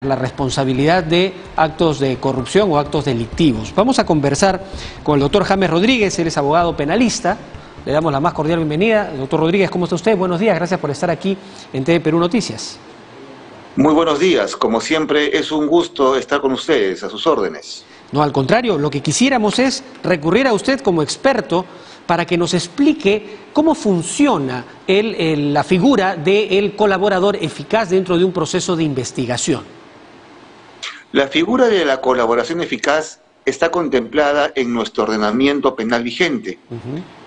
la responsabilidad de actos de corrupción o actos delictivos. Vamos a conversar con el doctor James Rodríguez, él es abogado penalista. Le damos la más cordial bienvenida. Doctor Rodríguez, ¿cómo está usted? Buenos días, gracias por estar aquí en TV Perú Noticias. Muy buenos días, como siempre es un gusto estar con ustedes, a sus órdenes. No, al contrario, lo que quisiéramos es recurrir a usted como experto para que nos explique cómo funciona la figura del colaborador eficaz dentro de un proceso de investigación. La figura de la colaboración eficaz está contemplada en nuestro ordenamiento penal vigente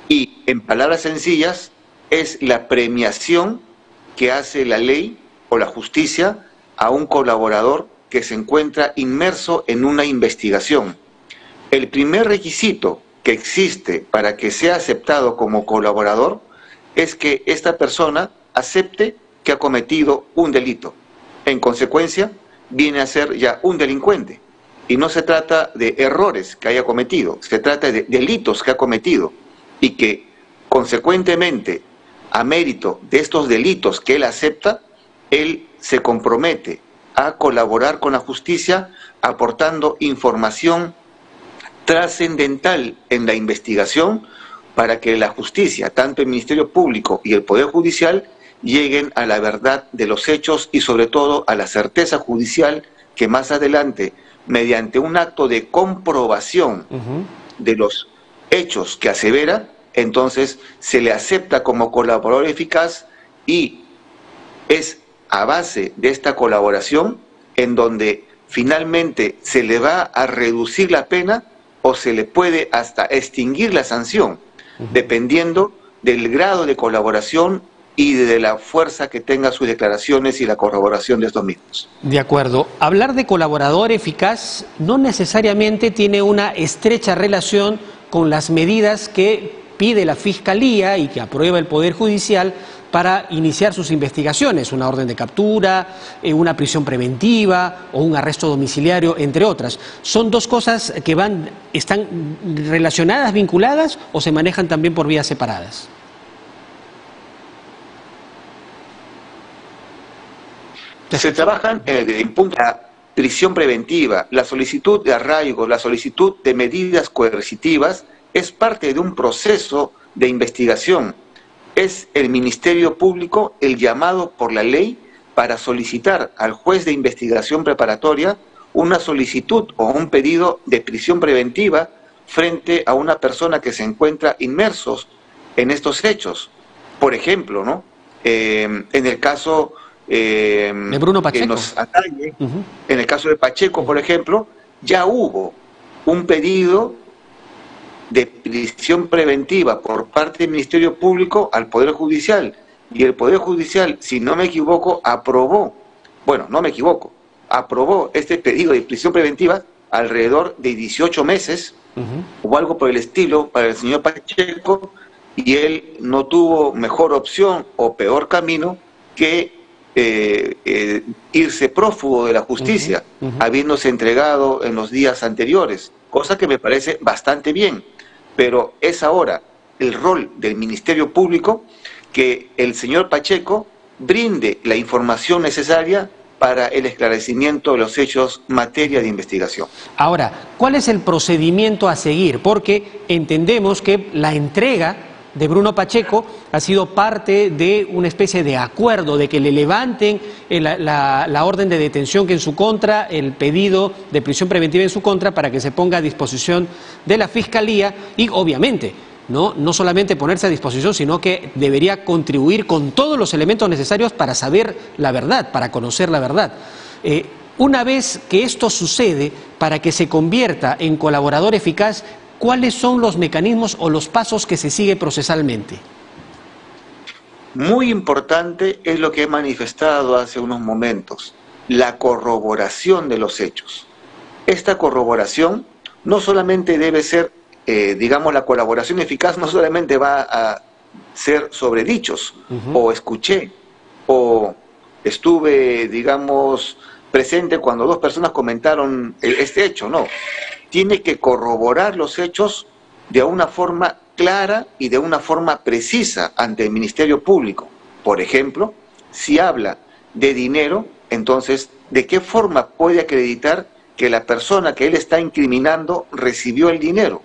y, en palabras sencillas, es la premiación que hace la ley o la justicia a un colaborador que se encuentra inmerso en una investigación. El primer requisito que existe para que sea aceptado como colaborador es que esta persona acepte que ha cometido un delito. En consecuencia, viene a ser ya un delincuente. Y no se trata de errores que haya cometido, se trata de delitos que ha cometido y que, consecuentemente, a mérito de estos delitos que él acepta, él se compromete a colaborar con la justicia aportando información trascendental en la investigación para que la justicia, tanto el Ministerio Público y el Poder Judicial, lleguen a la verdad de los hechos y sobre todo a la certeza judicial que más adelante, mediante un acto de comprobación de los hechos que asevera, entonces se le acepta como colaborador eficaz y es a base de esta colaboración en donde finalmente se le va a reducir la pena o se le puede hasta extinguir la sanción, dependiendo del grado de colaboración y de la fuerza que tenga sus declaraciones y la corroboración de estos mismos. De acuerdo. Hablar de colaborador eficaz no necesariamente tiene una estrecha relación con las medidas que pide la Fiscalía y que aprueba el Poder Judicial para iniciar sus investigaciones, una orden de captura, una prisión preventiva o un arresto domiciliario, entre otras. ¿Son dos cosas que están relacionadas, vinculadas o se manejan también por vías separadas? Se trabajan en punto de la prisión preventiva, la solicitud de arraigo, la solicitud de medidas coercitivas es parte de un proceso de investigación. Es el Ministerio Público el llamado por la ley para solicitar al juez de investigación preparatoria una solicitud o un pedido de prisión preventiva frente a una persona que se encuentra inmersos en estos hechos. Por ejemplo, ¿no? En el caso de Bruno Pacheco, que nos atañe, en el caso de Pacheco, por ejemplo, ya hubo un pedido de prisión preventiva por parte del Ministerio Público al Poder Judicial, y el Poder Judicial, si no me equivoco, aprobó este pedido de prisión preventiva alrededor de 18 meses o algo por el estilo para el señor Pacheco, y él no tuvo mejor opción o peor camino que irse prófugo de la justicia, habiéndose entregado en los días anteriores, cosa que me parece bastante bien, pero es ahora el rol del Ministerio Público que el señor Pacheco brinde la información necesaria para el esclarecimiento de los hechos materia de investigación. Ahora, ¿cuál es el procedimiento a seguir? Porque entendemos que la entrega de Bruno Pacheco ha sido parte de una especie de acuerdo de que le levanten la orden de detención que en su contra, el pedido de prisión preventiva en su contra, para que se ponga a disposición de la Fiscalía y obviamente no solamente ponerse a disposición, sino que debería contribuir con todos los elementos necesarios para saber la verdad, para conocer la verdad. Una vez que esto sucede, para que se convierta en colaborador eficaz, ¿cuáles son los mecanismos o los pasos que se sigue procesalmente? Muy importante es lo que he manifestado hace unos momentos, la corroboración de los hechos. Esta corroboración no solamente debe ser, digamos, la colaboración eficaz no solamente va a ser sobre dichos, o escuché, o estuve, digamos, presente cuando dos personas comentaron este hecho, no. Tiene que corroborar los hechos de una forma clara y de una forma precisa ante el Ministerio Público. Por ejemplo, si habla de dinero, entonces ¿de qué forma puede acreditar que la persona que él está incriminando recibió el dinero?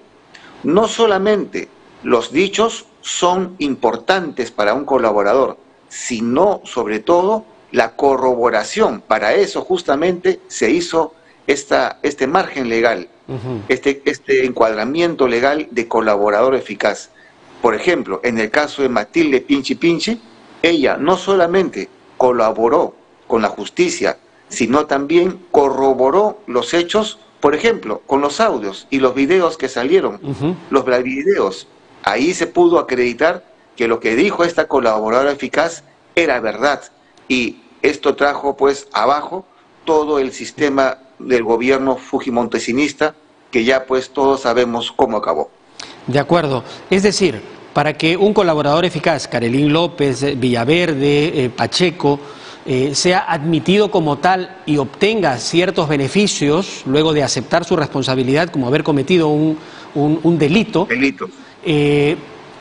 No solamente los dichos son importantes para un colaborador, sino sobre todo la corroboración. Para eso justamente se hizo este margen legal, este encuadramiento legal de colaborador eficaz. Por ejemplo, en el caso de Matilde Pinchi Pinchi, ella no solamente colaboró con la justicia, sino también corroboró los hechos, por ejemplo, con los audios y los videos que salieron, los videos. Ahí se pudo acreditar que lo que dijo esta colaboradora eficaz era verdad, y esto trajo pues abajo todo el sistema del gobierno fujimontesinista, que ya pues todos sabemos cómo acabó. De acuerdo. Es decir, para que un colaborador eficaz, Carelín López, Villaverde, Pacheco, sea admitido como tal y obtenga ciertos beneficios luego de aceptar su responsabilidad como haber cometido un delito,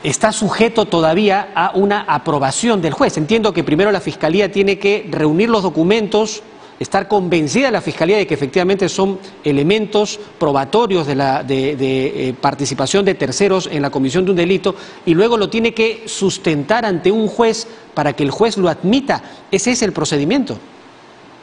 está sujeto todavía a una aprobación del juez. Entiendo que primero la Fiscalía tiene que reunir los documentos, estar convencida la Fiscalía de que efectivamente son elementos probatorios de participación de terceros en la comisión de un delito, y luego lo tiene que sustentar ante un juez para que el juez lo admita. Ese es el procedimiento.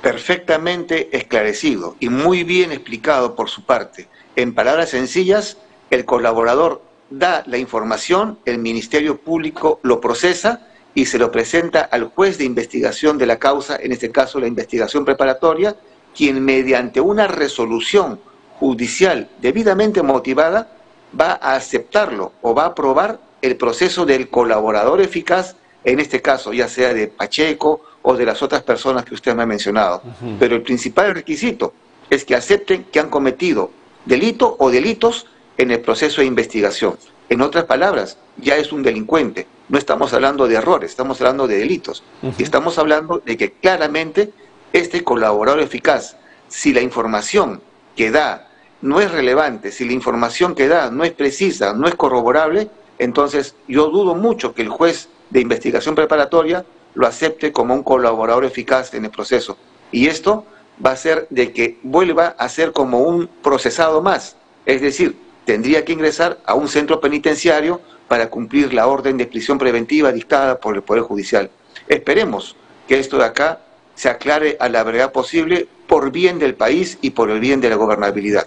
Perfectamente esclarecido y muy bien explicado por su parte. En palabras sencillas, el colaborador da la información, el Ministerio Público lo procesa y se lo presenta al juez de investigación de la causa, en este caso la investigación preparatoria, quien mediante una resolución judicial debidamente motivada va a aceptarlo o va a aprobar el proceso del colaborador eficaz, en este caso ya sea de Pacheco o de las otras personas que usted me ha mencionado. Pero el principal requisito es que acepten que han cometido delito o delitos en el proceso de investigación. En otras palabras, ya es un delincuente. No estamos hablando de errores, estamos hablando de delitos. Y estamos hablando de que claramente este colaborador eficaz, si la información que da no es relevante, si la información que da no es precisa, no es corroborable, entonces yo dudo mucho que el juez de investigación preparatoria lo acepte como un colaborador eficaz en el proceso. Y esto va a hacer de que vuelva a ser como un procesado más. Es decir, tendría que ingresar a un centro penitenciario para cumplir la orden de prisión preventiva dictada por el Poder Judicial. Esperemos que esto de acá se aclare a la brevedad posible por bien del país y por el bien de la gobernabilidad.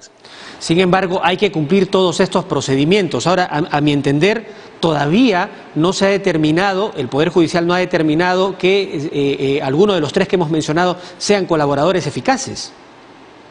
Sin embargo, hay que cumplir todos estos procedimientos. Ahora, a mi entender, todavía no se ha determinado, el Poder Judicial no ha determinado que alguno de los tres que hemos mencionado sean colaboradores eficaces.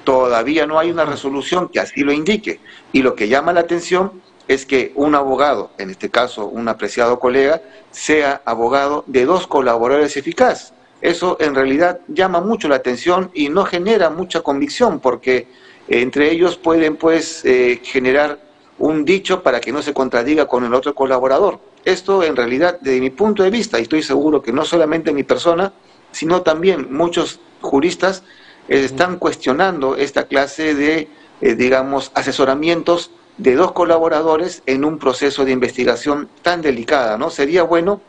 Todavía no hay una resolución que así lo indique. Y lo que llama la atención es que un abogado, en este caso un apreciado colega, sea abogado de dos colaboradores eficaces. Eso en realidad llama mucho la atención y no genera mucha convicción, porque entre ellos pueden pues generar un dicho para que no se contradiga con el otro colaborador. Esto en realidad, desde mi punto de vista, y estoy seguro que no solamente mi persona, sino también muchos juristas están cuestionando esta clase de, digamos, asesoramientos de dos colaboradores en un proceso de investigación tan delicada, ¿no? Sería bueno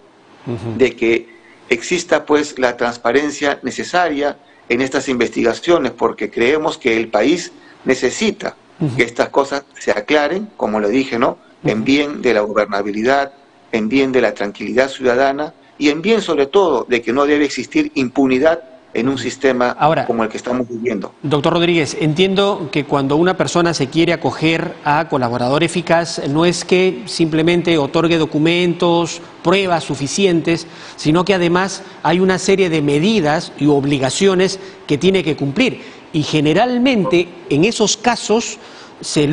de que exista pues la transparencia necesaria en estas investigaciones, porque creemos que el país necesita que estas cosas se aclaren, como le dije, ¿no? En bien de la gobernabilidad, en bien de la tranquilidad ciudadana y en bien sobre todo de que no debe existir impunidad en un sistema como el que estamos viviendo. Doctor Rodríguez, entiendo que cuando una persona se quiere acoger a colaborador eficaz, no es que simplemente otorgue documentos, pruebas suficientes, sino que además hay una serie de medidas y obligaciones que tiene que cumplir. Y generalmente en esos casos se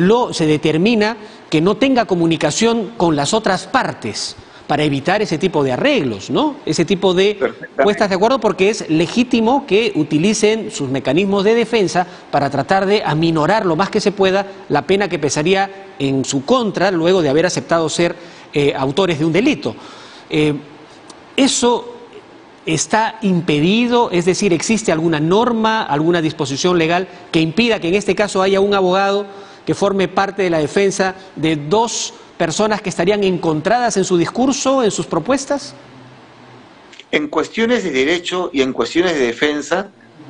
determina que no tenga comunicación con las otras partes, para evitar ese tipo de arreglos, ¿no? Ese tipo de puestas de acuerdo, porque es legítimo que utilicen sus mecanismos de defensa para tratar de aminorar lo más que se pueda la pena que pesaría en su contra luego de haber aceptado ser autores de un delito. ¿Eso está impedido? Es decir, ¿existe alguna norma, alguna disposición legal que impida que en este caso haya un abogado que forme parte de la defensa de dos personas que estarían encontradas en su discurso, en sus propuestas? En cuestiones de derecho y en cuestiones de defensa,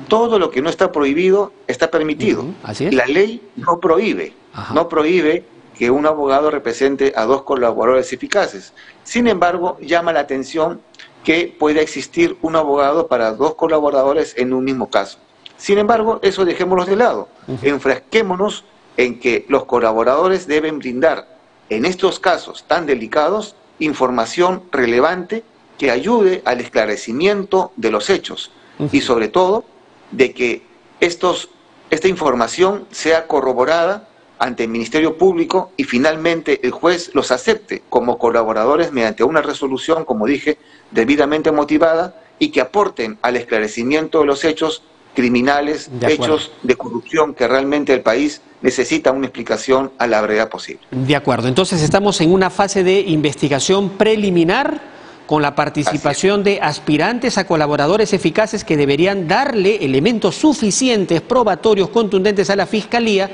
todo lo que no está prohibido está permitido. Así es. La ley no prohíbe, no prohíbe que un abogado represente a dos colaboradores eficaces. Sin embargo, llama la atención que pueda existir un abogado para dos colaboradores en un mismo caso. Sin embargo, eso dejémoslo de lado. Enfrasquémonos en que los colaboradores deben brindar, en estos casos tan delicados, información relevante que ayude al esclarecimiento de los hechos y sobre todo de que esta información sea corroborada ante el Ministerio Público y finalmente el juez los acepte como colaboradores mediante una resolución, como dije, debidamente motivada y que aporten al esclarecimiento de los hechos criminales, hechos de corrupción que realmente el país necesita una explicación a la brevedad posible. De acuerdo, entonces estamos en una fase de investigación preliminar con la participación de aspirantes a colaboradores eficaces que deberían darle elementos suficientes, probatorios, contundentes a la Fiscalía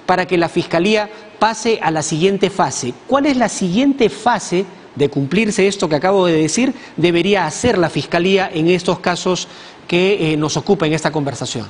para que la Fiscalía pase a la siguiente fase. ¿Cuál es la siguiente fase de cumplirse esto que acabo de decir? Debería hacer la Fiscalía en estos casos que nos ocupa en esta conversación.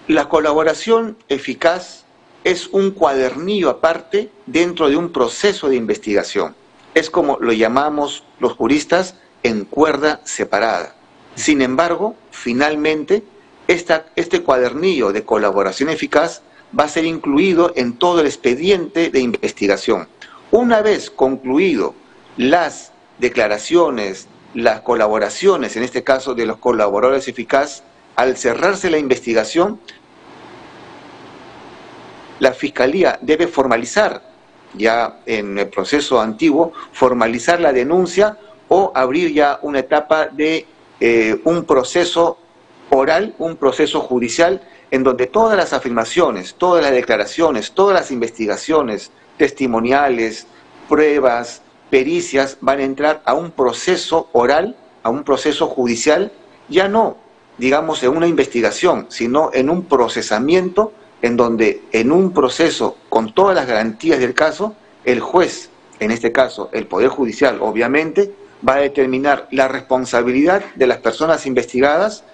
La colaboración eficaz es un cuadernillo aparte dentro de un proceso de investigación. Es como lo llamamos los juristas en cuerda separada. Sin embargo, finalmente, este cuadernillo de colaboración eficaz va a ser incluido en todo el expediente de investigación. Una vez concluido las declaraciones, las colaboraciones, en este caso de los colaboradores eficaces, al cerrarse la investigación, la Fiscalía debe formalizar, ya en el proceso antiguo, formalizar la denuncia o abrir ya una etapa de un proceso oral, un proceso judicial, en donde todas las afirmaciones, todas las declaraciones, todas las investigaciones testimoniales, pruebas, pericias, van a entrar a un proceso oral, a un proceso judicial, ya no, digamos, en una investigación, sino en un procesamiento, en donde en un proceso con todas las garantías del caso, el juez, en este caso el Poder Judicial, obviamente, va a determinar la responsabilidad de las personas investigadas,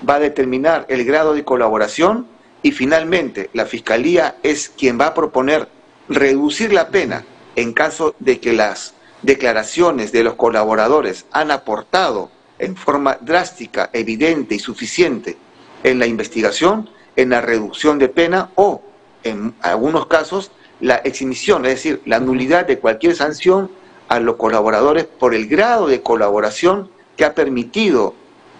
va a determinar el grado de colaboración y finalmente la Fiscalía es quien va a proponer reducir la pena en caso de que las declaraciones de los colaboradores han aportado en forma drástica, evidente y suficiente en la investigación, en la reducción de pena o, en algunos casos, la exhibición, es decir, la nulidad de cualquier sanción a los colaboradores por el grado de colaboración que ha permitido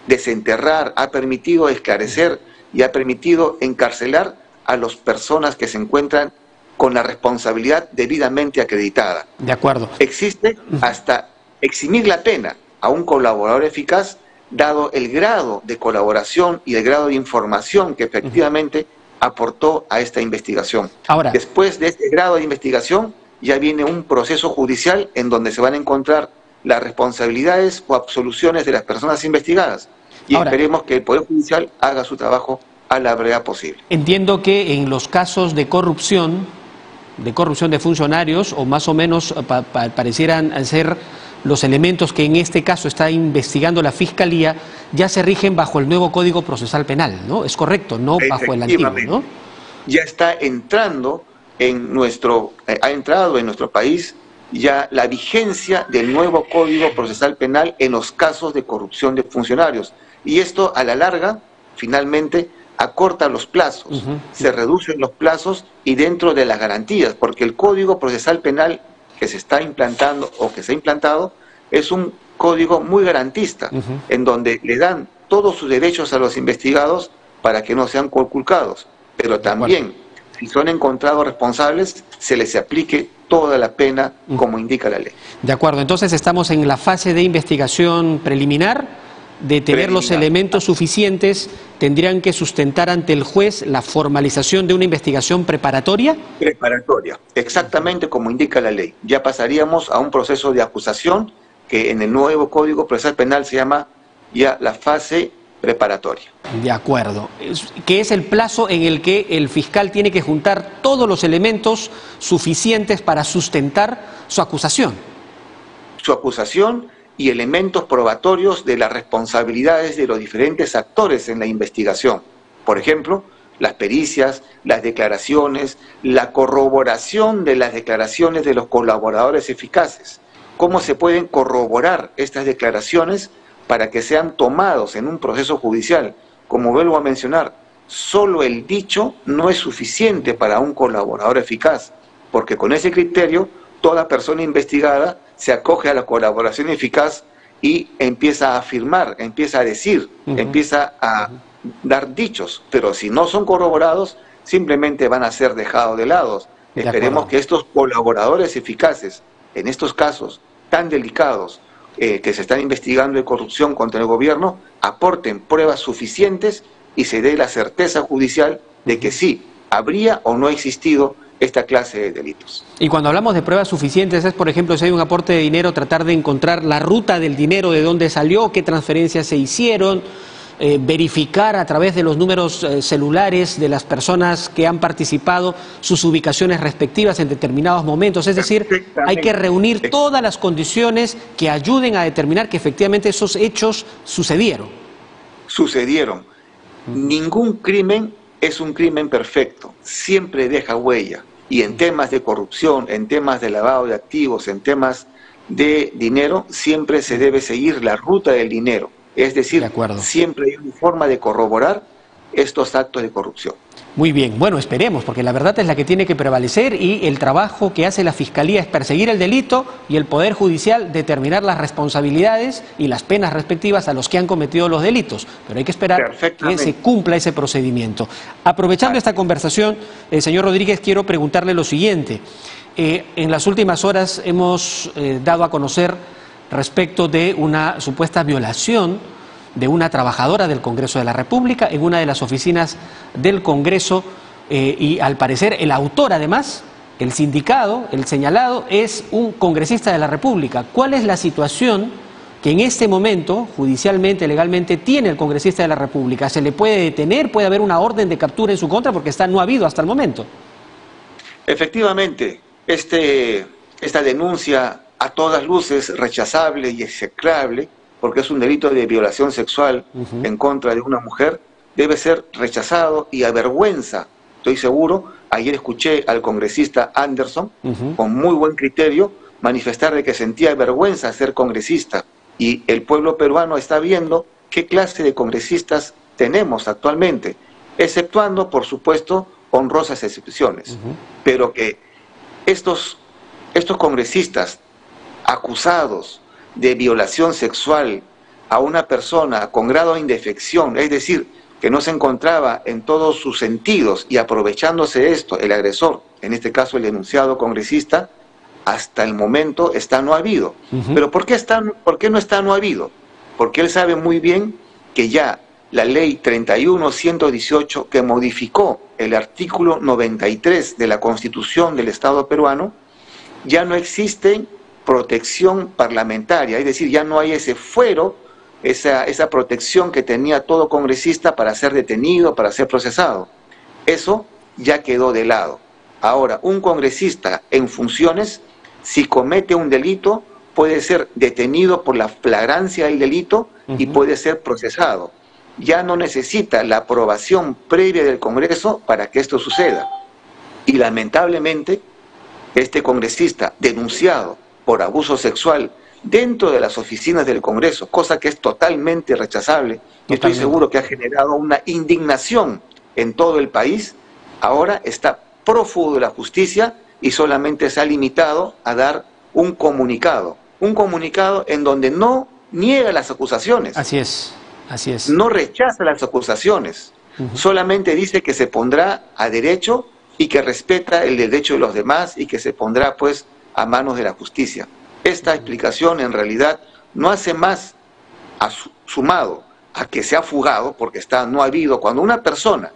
desenterrar, ha permitido esclarecer y ha permitido encarcelar a las personas que se encuentran con la responsabilidad debidamente acreditada. De acuerdo. Existe hasta eximir la pena a un colaborador eficaz, dado el grado de colaboración y el grado de información que efectivamente aportó a esta investigación. Ahora, después de este grado de investigación, ya viene un proceso judicial en donde se van a encontrar las responsabilidades o absoluciones de las personas investigadas. Y esperemos que el Poder Judicial haga su trabajo a la brevedad posible. Entiendo que en los casos de corrupción de funcionarios, o más o menos parecieran ser los elementos que en este caso está investigando la Fiscalía, ya se rigen bajo el nuevo Código Procesal Penal, ¿no? Es correcto, no bajo el antiguo, ¿no? Ya está entrando ha entrado en nuestro país ya la vigencia del nuevo Código Procesal Penal en los casos de corrupción de funcionarios. Y esto, a la larga, finalmente, acorta los plazos, se reducen los plazos y dentro de las garantías, porque el Código Procesal Penal que se está implantando o que se ha implantado es un código muy garantista, en donde le dan todos sus derechos a los investigados para que no sean conculcados, pero también, si son encontrados responsables, se les aplique toda la pena como indica la ley. De acuerdo, entonces estamos en la fase de investigación preliminar. De tener los elementos suficientes, ¿tendrían que sustentar ante el juez la formalización de una investigación preparatoria? Preparatoria, exactamente como indica la ley. Ya pasaríamos a un proceso de acusación que en el nuevo Código Procesal Penal se llama ya la fase preparatoria. De acuerdo. ¿Qué es el plazo en el que el fiscal tiene que juntar todos los elementos suficientes para sustentar su acusación? Su acusación y elementos probatorios de las responsabilidades de los diferentes actores en la investigación. Por ejemplo, las pericias, las declaraciones, la corroboración de las declaraciones de los colaboradores eficaces. ¿Cómo se pueden corroborar estas declaraciones para que sean tomados en un proceso judicial? Como vuelvo a mencionar, solo el dicho no es suficiente para un colaborador eficaz, porque con ese criterio toda persona investigada se acoge a la colaboración eficaz y empieza a afirmar, empieza a decir, empieza a dar dichos, pero si no son corroborados, simplemente van a ser dejados de lado. Esperemos que estos colaboradores eficaces, en estos casos tan delicados que se están investigando de corrupción contra el gobierno, aporten pruebas suficientes y se dé la certeza judicial de que sí, habría o no existido esta clase de delitos. Y cuando hablamos de pruebas suficientes, es, por ejemplo, si hay un aporte de dinero, tratar de encontrar la ruta del dinero, de dónde salió, qué transferencias se hicieron, verificar a través de los números celulares de las personas que han participado sus ubicaciones respectivas en determinados momentos. Es decir, hay que reunir todas las condiciones que ayuden a determinar que efectivamente esos hechos sucedieron. Sucedieron. Ningún crimen es un crimen perfecto, siempre deja huella. Y en temas de corrupción, en temas de lavado de activos, en temas de dinero, siempre se debe seguir la ruta del dinero. Es decir, siempre hay una forma de corroborar estos actos de corrupción. Muy bien, bueno, esperemos, porque la verdad es la que tiene que prevalecer y el trabajo que hace la Fiscalía es perseguir el delito y el Poder Judicial determinar las responsabilidades y las penas respectivas a los que han cometido los delitos. Pero hay que esperar que se cumpla ese procedimiento. Aprovechando esta conversación, señor Rodríguez, quiero preguntarle lo siguiente. En las últimas horas hemos dado a conocer respecto de una supuesta violación de una trabajadora del Congreso de la República en una de las oficinas del Congreso y al parecer el autor, además, el sindicado, el señalado, es un congresista de la República. ¿Cuál es la situación que en este momento, judicialmente, legalmente, tiene el congresista de la República? ¿Se le puede detener? ¿Puede haber una orden de captura en su contra? Porque no ha habido hasta el momento. Efectivamente, esta denuncia a todas luces rechazable y execrable, porque es un delito de violación sexual en contra de una mujer, debe ser rechazado y avergüenza. Estoy seguro, ayer escuché al congresista Anderson, con muy buen criterio, manifestar de que sentía vergüenza ser congresista, y el pueblo peruano está viendo qué clase de congresistas tenemos actualmente, exceptuando, por supuesto, honrosas excepciones, pero que estos congresistas acusados de violación sexual a una persona con grado de indefección, es decir, que no se encontraba en todos sus sentidos y aprovechándose de esto, el agresor, en este caso el denunciado congresista, hasta el momento está no habido. Pero ¿por qué no está no habido? Porque él sabe muy bien que ya la ley 31.118, que modificó el artículo 93 de la Constitución del Estado peruano, ya no existe protección parlamentaria, es decir, ya no hay ese fuero, esa protección que tenía todo congresista para ser detenido, para ser procesado. Eso ya quedó de lado. Ahora, un congresista en funciones, si comete un delito, puede ser detenido por la flagrancia del delito y puede ser procesado. Ya no necesita la aprobación previa del Congreso para que esto suceda. Y lamentablemente, este congresista denunciado por abuso sexual dentro de las oficinas del Congreso, cosa que es totalmente rechazable, y estoy seguro que ha generado una indignación en todo el país, ahora está prófugo de la justicia y solamente se ha limitado a dar un comunicado en donde no niega las acusaciones. Así es. No rechaza las acusaciones, solamente dice que se pondrá a derecho y que respeta el derecho de los demás y que se pondrá pues a manos de la justicia. Esta explicación en realidad no hace más sumado a que se ha fugado, porque no ha habido. Cuando una persona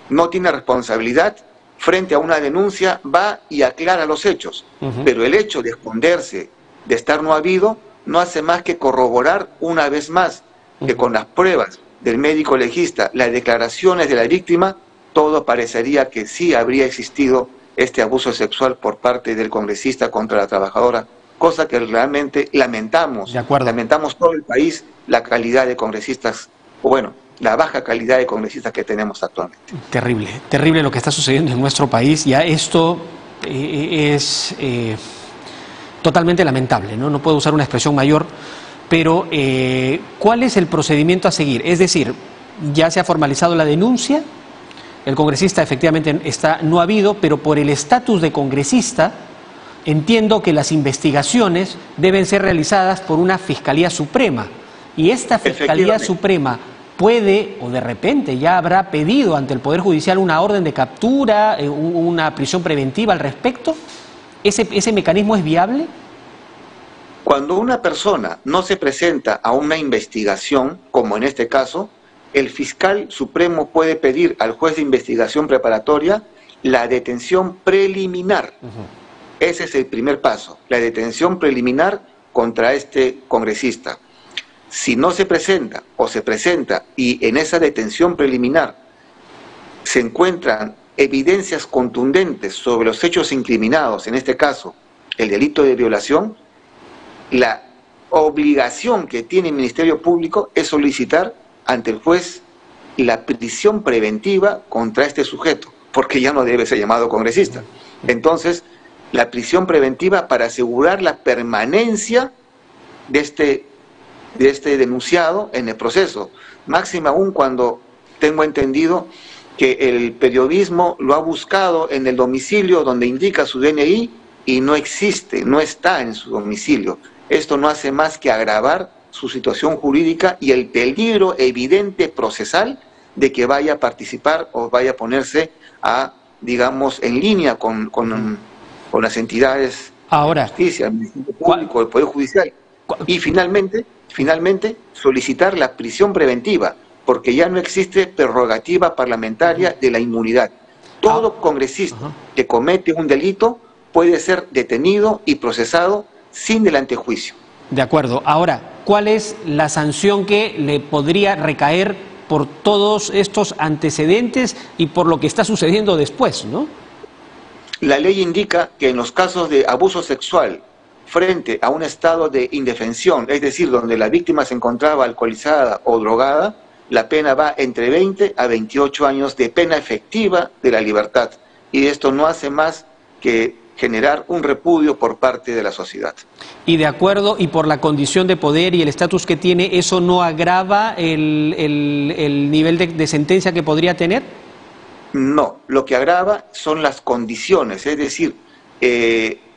no tiene responsabilidad frente a una denuncia, va y aclara los hechos, pero el hecho de esconderse, de estar no habido, no hace más que corroborar una vez más que con las pruebas del médico legista, las declaraciones de la víctima, todo parecería que sí habría existido este abuso sexual por parte del congresista contra la trabajadora cosa que realmente lamentamos. De acuerdo. Lamentamos todo el país la calidad de congresistas, o bueno, la baja calidad de congresistas que tenemos actualmente. Terrible, terrible lo que está sucediendo en nuestro país. Ya esto es totalmente lamentable, ¿no? No puedo usar una expresión mayor, pero ¿cuál es el procedimiento a seguir? Es decir, ya se ha formalizado la denuncia, el congresista efectivamente no ha habido, pero por el estatus de congresista entiendo que las investigaciones deben ser realizadas por una Fiscalía Suprema, y esta Fiscalía Suprema puede, o de repente ya habrá pedido ante el Poder Judicial una orden de captura, una prisión preventiva al respecto. ¿Ese mecanismo es viable? Cuando una persona no se presenta a una investigación, como en este caso, el fiscal supremo puede pedir al juez de investigación preparatoria la detención preliminar. Ese es el primer paso, la detención preliminar contra este congresista. Si no se presenta o se presenta y en esa detención preliminar se encuentran evidencias contundentes sobre los hechos incriminados, en este caso el delito de violación, la obligación que tiene el Ministerio Público es solicitar ante el juez la prisión preventiva contra este sujeto, porque ya no debe ser llamado congresista. Entonces, la prisión preventiva para asegurar la permanencia de este denunciado en el proceso, máxima aún cuando tengo entendido que el periodismo lo ha buscado en el domicilio donde indica su DNI y no existe, no está en su domicilio. Esto no hace más que agravar su situación jurídica y el peligro evidente procesal de que vaya a participar o vaya a ponerse a, digamos, en línea con las entidades de justicia, el Ministerio Público, el Poder Judicial. Y finalmente solicitar la prisión preventiva, porque ya no existe prerrogativa parlamentaria de la inmunidad. Todo congresista que comete un delito puede ser detenido y procesado sin el antejuicio. De acuerdo. Ahora, ¿cuál es la sanción que le podría recaer por todos estos antecedentes y por lo que está sucediendo después, ¿no? La ley indica que en los casos de abuso sexual frente a un estado de indefensión, es decir, donde la víctima se encontraba alcoholizada o drogada, la pena va entre 20 a 28 años de pena efectiva de la libertad. Y esto no hace más que generar un repudio por parte de la sociedad. Y de acuerdo, y por la condición de poder y el estatus que tiene, ¿eso no agrava el nivel de sentencia que podría tener? No, lo que agrava son las condiciones, es decir,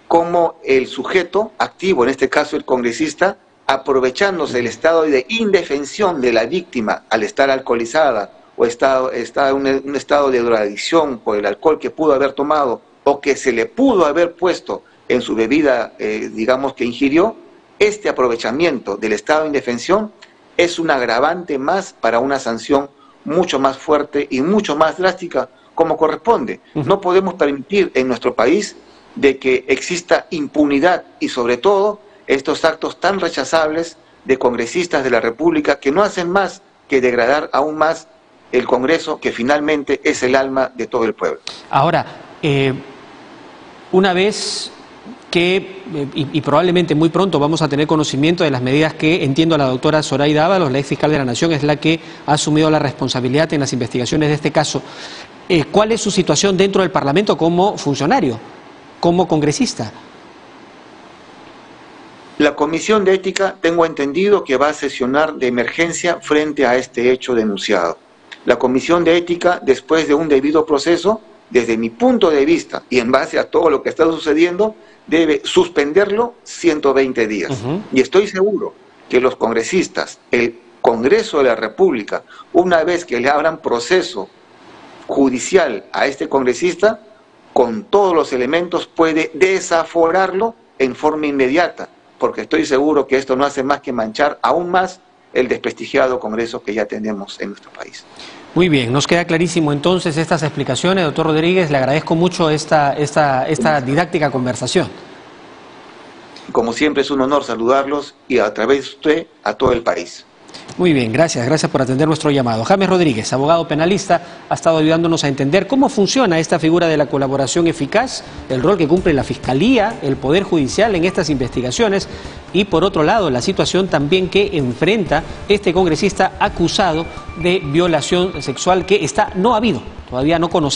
cómo el sujeto activo, en este caso el congresista, aprovechándose del estado de indefensión de la víctima al estar alcoholizada o está en un estado de drogadicción por el alcohol que pudo haber tomado o que se le pudo haber puesto en su bebida, digamos, que ingirió, este aprovechamiento del estado de indefensión es un agravante más para una sanción mucho más fuerte y mucho más drástica como corresponde. No podemos permitir en nuestro país de que exista impunidad y sobre todo estos actos tan rechazables de congresistas de la República que no hacen más que degradar aún más el Congreso, que finalmente es el alma de todo el pueblo. Ahora, una vez que, y probablemente muy pronto vamos a tener conocimiento de las medidas que, entiendo, la doctora Zoraida Ábalos, la ex fiscal de la Nación, es la que ha asumido la responsabilidad en las investigaciones de este caso. ¿Cuál es su situación dentro del Parlamento como funcionario, como congresista? La Comisión de Ética, tengo entendido que va a sesionar de emergencia frente a este hecho denunciado. La Comisión de Ética, después de un debido proceso, desde mi punto de vista y en base a todo lo que está sucediendo, debe suspenderlo 120 días. Y estoy seguro que los congresistas, el Congreso de la República, una vez que le abran proceso judicial a este congresista, con todos los elementos puede desaforarlo en forma inmediata, porque estoy seguro que esto no hace más que manchar aún más el desprestigiado Congreso que ya tenemos en nuestro país. Muy bien, nos queda clarísimo entonces estas explicaciones, doctor Rodríguez. Le agradezco mucho esta didáctica conversación. Como siempre es un honor saludarlos y a través de usted a todo el país. Muy bien, gracias por atender nuestro llamado. James Rodríguez, abogado penalista, ha estado ayudándonos a entender cómo funciona esta figura de la colaboración eficaz, el rol que cumple la Fiscalía, el Poder Judicial en estas investigaciones y, por otro lado, la situación también que enfrenta este congresista acusado de violación sexual que no ha habido, todavía no conocemos.